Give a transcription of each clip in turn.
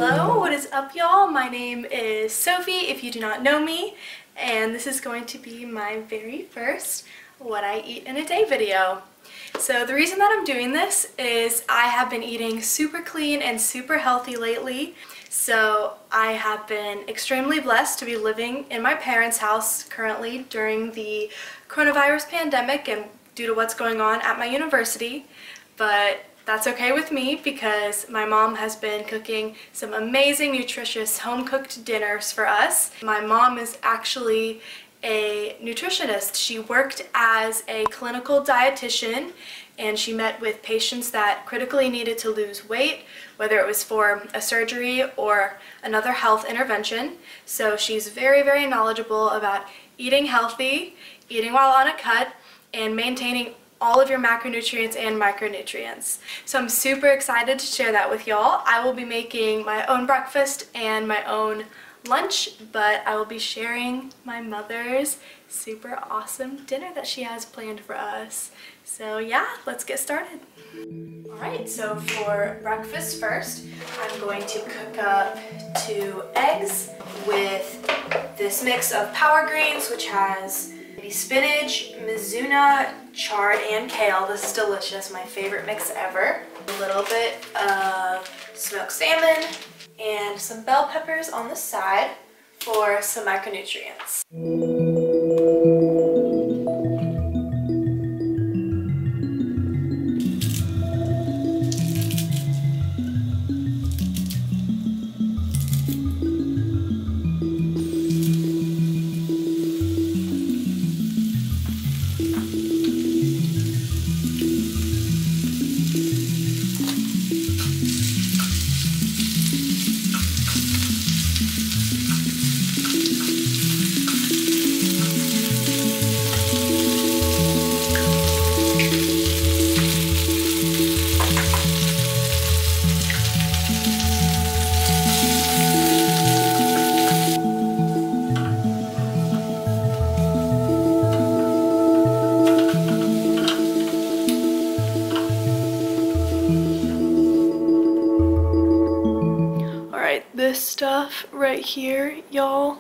Hello, what is up y'all? My name is Sophie, if you do not know me, and this is going to be my very first what I eat in a day video. So the reason that I'm doing this is I have been eating super clean and super healthy lately. So I have been extremely blessed to be living in my parents' house currently during the coronavirus pandemic and due to what's going on at my university. But that's okay with me because my mom has been cooking some amazing, nutritious, home-cooked dinners for us. My mom is actually a nutritionist. She worked as a clinical dietitian and she met with patients that critically needed to lose weight, whether it was for a surgery or another health intervention. So she's very, very knowledgeable about eating healthy, eating while on a cut, and maintaining all of your macronutrients and micronutrients. So I'm super excited to share that with y'all. I will be making my own breakfast and my own lunch, but I will be sharing my mother's super awesome dinner that she has planned for us. So yeah, let's get started. Alright, so for breakfast first, I'm going to cook up 2 eggs with this mix of power greens, which has spinach, mizuna, chard, and kale. This is delicious, my favorite mix ever. A little bit of smoked salmon and some bell peppers on the side for some micronutrients. This stuff right here, y'all,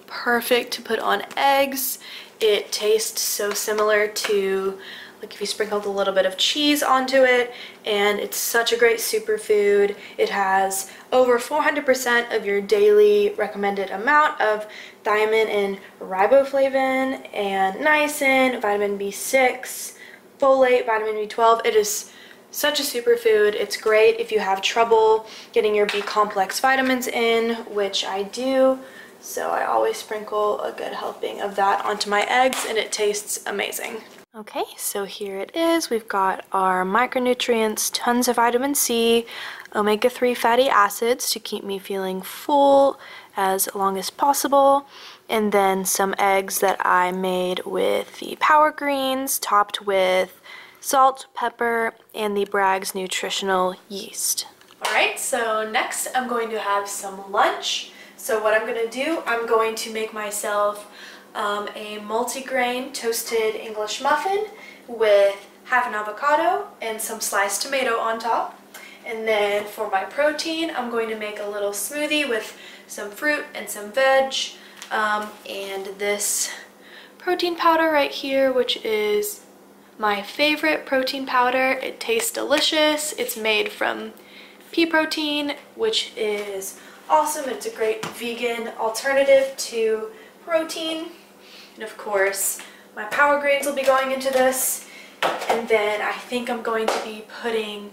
perfect to put on eggs. It tastes so similar to like if you sprinkled a little bit of cheese onto it, and it's such a great superfood. It has over 400% of your daily recommended amount of thiamine and riboflavin and niacin, vitamin B6, folate, vitamin B12. It is such a superfood. It's great if you have trouble getting your B complex vitamins in, which I do. So I always sprinkle a good helping of that onto my eggs and it tastes amazing. Okay, so here it is. We've got our micronutrients, tons of vitamin C, omega-3 fatty acids to keep me feeling full as long as possible, and then some eggs that I made with the power greens topped with salt, pepper, and the Bragg's nutritional yeast. Alright, so next I'm going to have some lunch. So what I'm going to do, I'm going to make myself a multigrain toasted English muffin with half an avocado and some sliced tomato on top. And then for my protein, I'm going to make a little smoothie with some fruit and some veg, and this protein powder right here, which is my favorite protein powder. It tastes delicious. It's made from pea protein, which is awesome. It's a great vegan alternative to protein. And of course, my power greens will be going into this. And then I think I'm going to be putting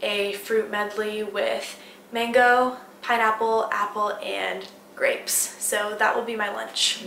a fruit medley with mango, pineapple, apple, and grapes. So that will be my lunch.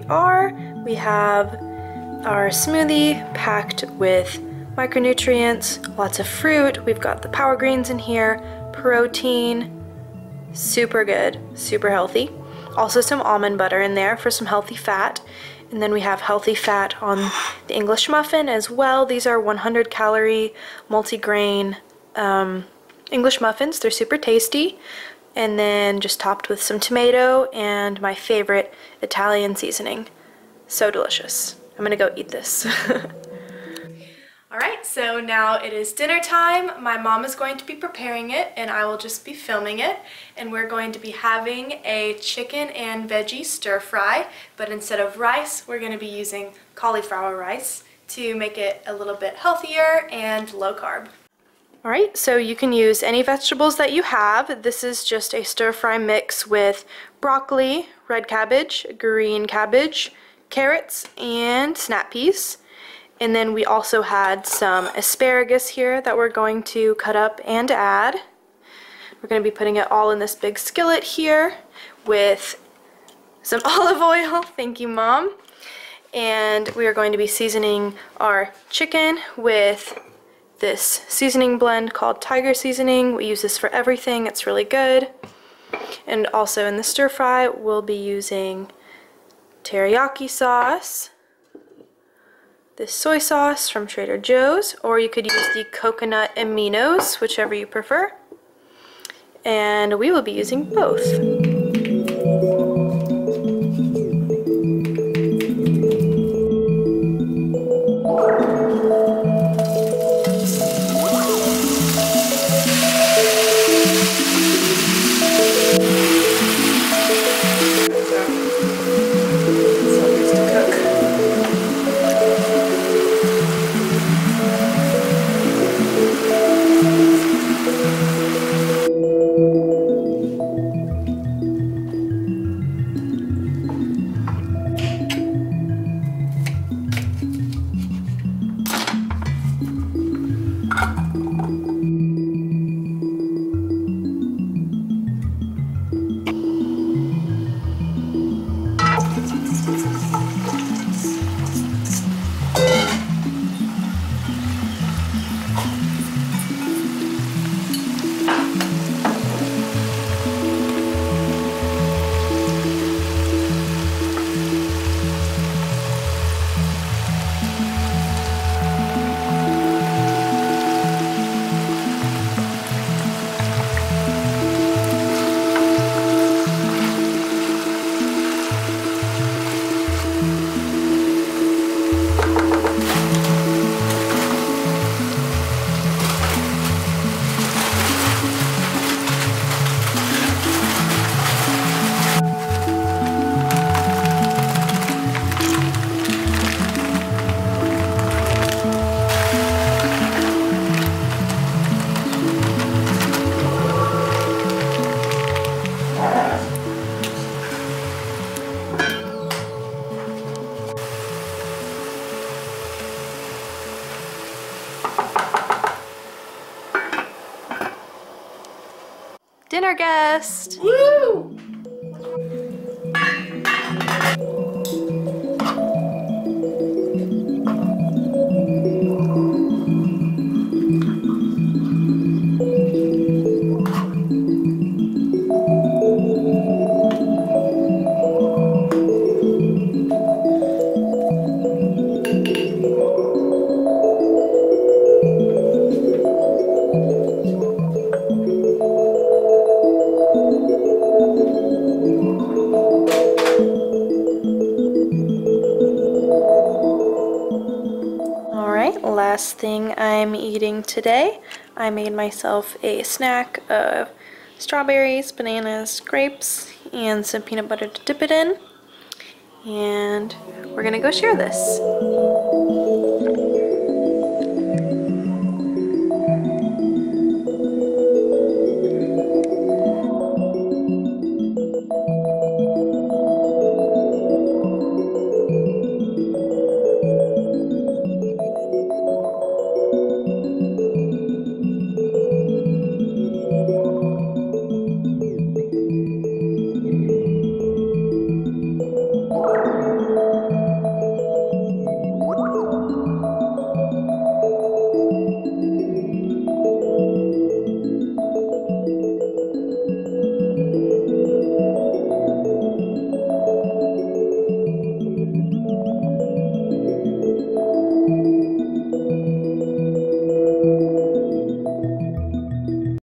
are. We have our smoothie packed with micronutrients, lots of fruit. We've got the power greens in here, protein, super good, super healthy. Also some almond butter in there for some healthy fat. And then we have healthy fat on the English muffin as well. These are 100 calorie multigrain English muffins. They're super tasty. And then just topped with some tomato and my favorite Italian seasoning. So delicious. I'm gonna go eat this. Alright, so now it is dinner time. My mom is going to be preparing it and I will just be filming it. And we're going to be having a chicken and veggie stir fry, but instead of rice, we're going to be using cauliflower rice to make it a little bit healthier and low carb. Alright, so you can use any vegetables that you have. This is just a stir fry mix with broccoli, red cabbage, green cabbage, carrots, and snap peas. And then we also had some asparagus here that we're going to cut up and add. We're going to be putting it all in this big skillet here with some olive oil. Thank you, Mom. And we are going to be seasoning our chicken with this seasoning blend called Tiger Seasoning. We use this for everything. It's really good. And also in the stir fry, we'll be using teriyaki sauce, this soy sauce from Trader Joe's, or you could use the coconut aminos, whichever you prefer. And we will be using both. Dinner guest! Woo! Last thing I'm eating today, I made myself a snack of strawberries, bananas, grapes, and some peanut butter to dip it in. And we're gonna go share this.